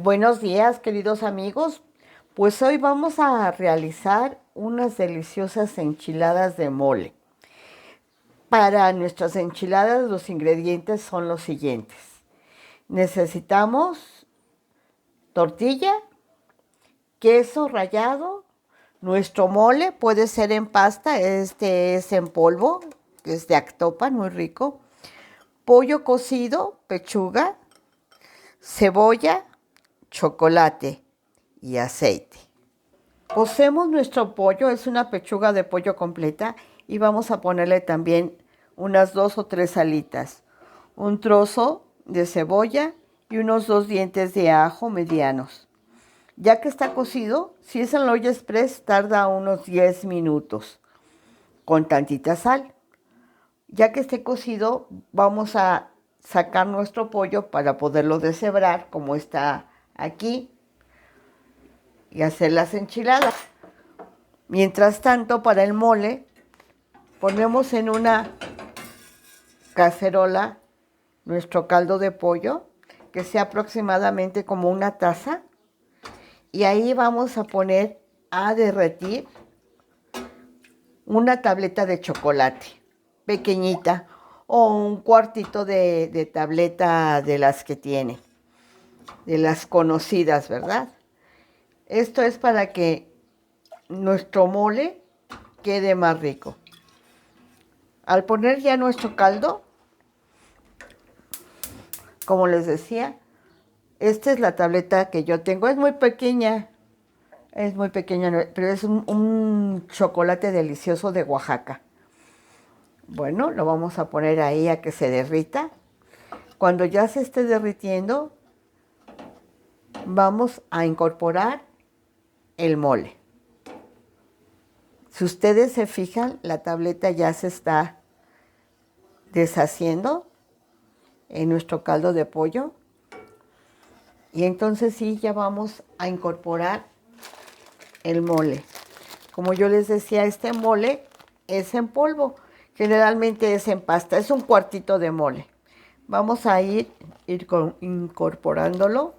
Buenos días, queridos amigos. Pues hoy vamos a realizar unas deliciosas enchiladas de mole. Para nuestras enchiladas los ingredientes son los siguientes. Necesitamos tortilla, queso rallado, nuestro mole puede ser en pasta, este es en polvo, que es de Actopan, muy rico, pollo cocido, pechuga, cebolla, chocolate y aceite. Cocemos nuestro pollo, es una pechuga de pollo completa y vamos a ponerle también unas 2 o 3 alitas, un trozo de cebolla y unos 2 dientes de ajo medianos. Ya que está cocido, si es en la olla express tarda unos 10 minutos con tantita sal. Ya que esté cocido, vamos a sacar nuestro pollo para poderlo deshebrar como está aquí y hacer las enchiladas. Mientras tanto, para el mole, ponemos en una cacerola nuestro caldo de pollo, que sea aproximadamente como una taza, y ahí vamos a poner a derretir una tableta de chocolate, pequeñita, o un cuartito de tableta de las que tiene, de las conocidas, ¿verdad? Esto es para que nuestro mole quede más rico. Al poner ya nuestro caldo, como les decía, esta es la tableta que yo tengo. Es muy pequeña, pero es un chocolate delicioso de Oaxaca. Bueno, lo vamos a poner ahí a que se derrita. Cuando ya se esté derritiendo, vamos a incorporar el mole. Si ustedes se fijan, la tableta ya se está deshaciendo en nuestro caldo de pollo. Y entonces sí, ya vamos a incorporar el mole. Como yo les decía, este mole es en polvo, generalmente es en pasta, es un cuartito de mole. Vamos a ir incorporándolo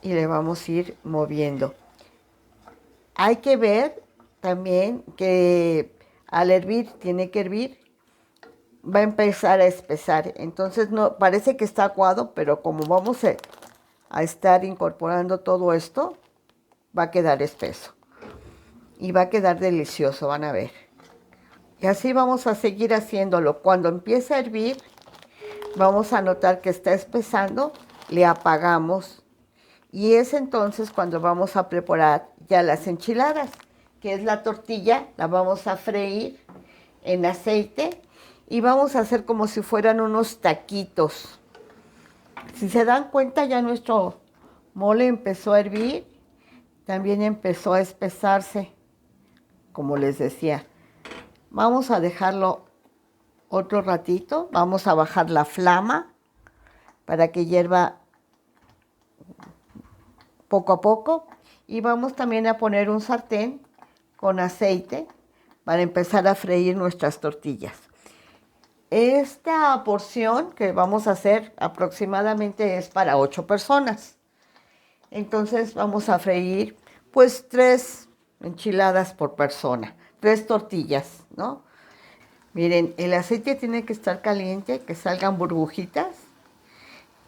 y le vamos a ir moviendo. Hay que ver también que al hervir, tiene que hervir, va a empezar a espesar. Entonces no, parece que está aguado, pero como vamos a estar incorporando todo esto, va a quedar espeso. Y va a quedar delicioso, van a ver. Y así vamos a seguir haciéndolo. Cuando empiece a hervir, vamos a notar que está espesando, le apagamos. Y es entonces cuando vamos a preparar ya las enchiladas, que es la tortilla, la vamos a freír en aceite y vamos a hacer como si fueran unos taquitos. Si se dan cuenta, ya nuestro mole empezó a hervir, también empezó a espesarse, como les decía. Vamos a dejarlo otro ratito, vamos a bajar la flama para que hierva poco a poco y vamos también a poner un sartén con aceite para empezar a freír nuestras tortillas. Esta porción que vamos a hacer aproximadamente es para 8 personas. Entonces vamos a freír pues 3 enchiladas por persona, 3 tortillas, ¿no? Miren, el aceite tiene que estar caliente, que salgan burbujitas.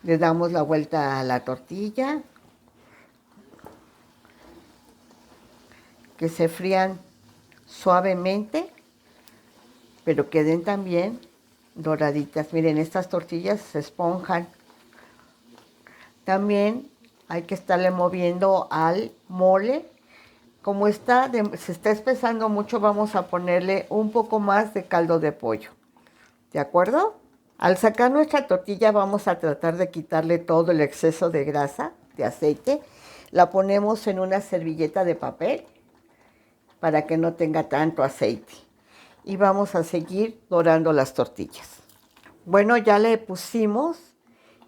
Le damos la vuelta a la tortilla, que se frían suavemente, pero queden también doraditas. Miren, estas tortillas se esponjan. También hay que estarle moviendo al mole. Como se está espesando mucho, vamos a ponerle un poco más de caldo de pollo. ¿De acuerdo? Al sacar nuestra tortilla vamos a tratar de quitarle todo el exceso de grasa, de aceite. La ponemos en una servilleta de papel para que no tenga tanto aceite. Y vamos a seguir dorando las tortillas. Bueno, ya le pusimos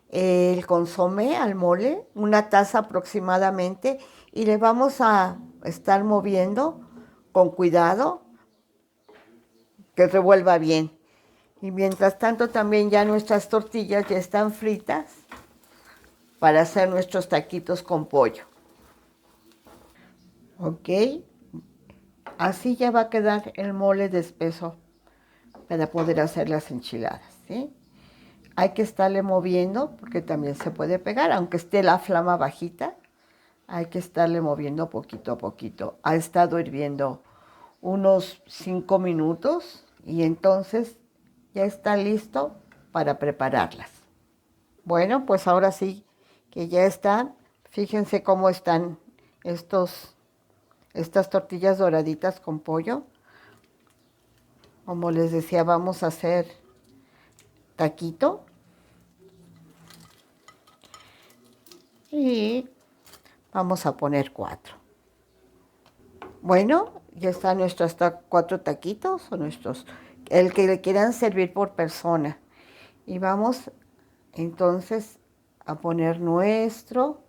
el consomé al mole, una taza aproximadamente, y le vamos a estar moviendo con cuidado, que revuelva bien. Y mientras tanto también ya nuestras tortillas ya están fritas para hacer nuestros taquitos con pollo. ¿Ok? Así ya va a quedar el mole de espeso para poder hacer las enchiladas, ¿sí? Hay que estarle moviendo porque también se puede pegar, aunque esté la flama bajita, hay que estarle moviendo poquito a poquito. Ha estado hirviendo unos 5 minutos y entonces ya está listo para prepararlas. Bueno, pues ahora sí que ya están. Fíjense cómo están estas tortillas doraditas con pollo. Como les decía, vamos a hacer taquito. Y vamos a poner 4. Bueno, ya están nuestros 4 taquitos o el que le quieran servir por persona. Y vamos entonces a poner nuestro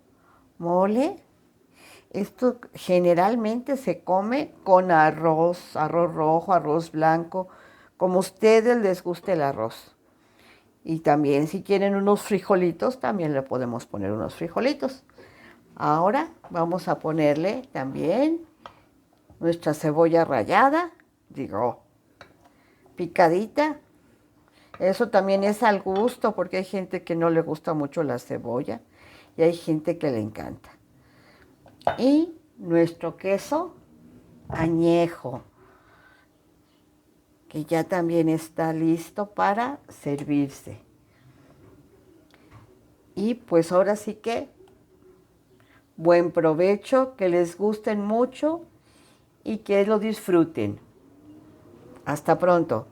mole. Esto generalmente se come con arroz, arroz rojo, arroz blanco, como a ustedes les guste el arroz. Y también si quieren unos frijolitos, también le podemos poner unos frijolitos. Ahora vamos a ponerle también nuestra cebolla rallada, picadita. Eso también es al gusto porque hay gente que no le gusta mucho la cebolla y hay gente que le encanta. Y nuestro queso añejo, que ya también está listo para servirse. Y pues ahora sí que buen provecho, que les gusten mucho y que lo disfruten. Hasta pronto.